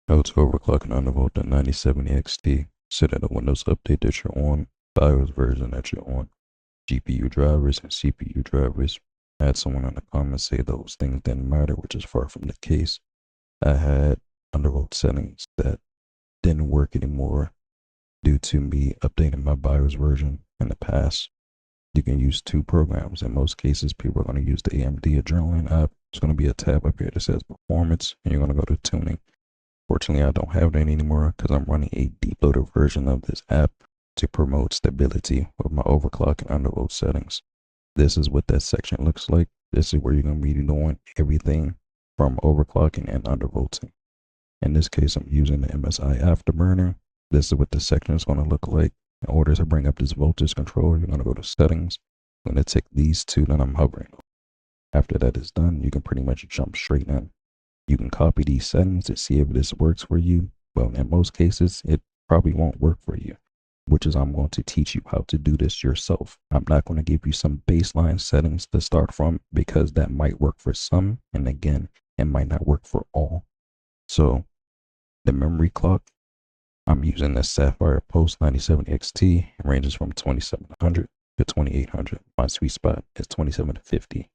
To Overclock Undervolt the 9070 XT. Set at a Windows update that you're on, BIOS version that you're on, GPU drivers and CPU drivers. I had someone in the comments say those things didn't matter, which is far from the case. I had Undervolt settings that didn't work anymore due to me updating my BIOS version in the past. You can use two programs. In most cases, people are going to use the AMD Adrenaline app. There's going to be a tab up here that says performance, and you're going to go to tuning. Fortunately, I don't have that anymore because I'm running a deep-loaded version of this app to promote stability with my overclock and undervolt settings. This is what that section looks like. This is where you're going to be doing everything from overclocking and undervolting. In this case, I'm using the MSI Afterburner. This is what the section is going to look like. In order to bring up this voltage control, you're going to go to settings. I'm going to take these two that I'm hovering on. After that is done, you can pretty much jump straight in. You can copy these settings to see if this works for you. Well, in most cases, it probably won't work for you, which is I'm going to teach you how to do this yourself. I'm not going to give you some baseline settings to start from because that might work for some, and again, it might not work for all. So the memory clock, I'm using the Sapphire Post 9070 XT. It ranges from 2700 to 2800. My sweet spot is 2750.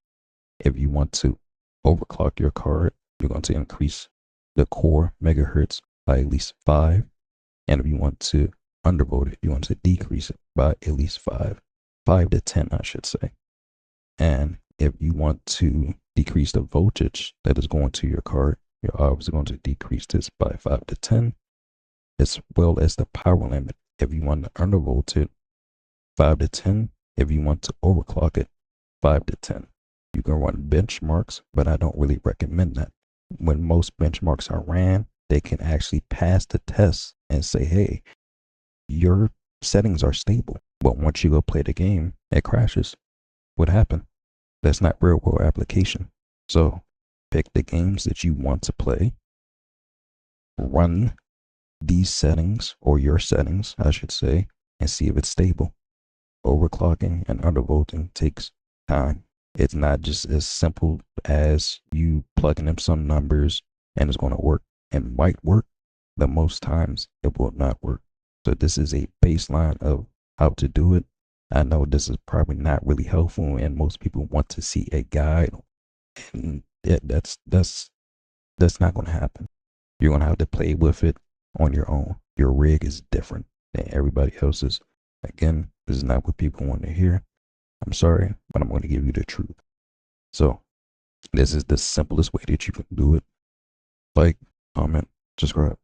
If you want to overclock your card, you're going to increase the core megahertz by at least 5. And if you want to undervolt it, you want to decrease it by at least 5 to 10, I should say. And if you want to decrease the voltage that is going to your card, you're obviously going to decrease this by 5 to 10, as well as the power limit. If you want to undervolt it, 5 to 10. If you want to overclock it, 5 to 10. You can run benchmarks, but I don't really recommend that. When most benchmarks are ran, they can actually pass the test and say, hey, your settings are stable. But once you go play the game, it crashes. What happened? That's not real world application. So pick the games that you want to play, run these settings, or your settings, I should say, and see if it's stable. Overclocking and undervolting takes time. It's not just as simple as you plugging in some numbers and it's going to work. It might work, but most times it will not work. So this is a baseline of how to do it. I know this is probably not really helpful, and most people want to see a guide, and that's not going to happen. You're going to have to play with it on your own. Your rig is different than everybody else's. Again, this is not what people want to hear. I'm sorry, but I'm going to give you the truth. So this is the simplest way that you can do it. Like, comment, subscribe.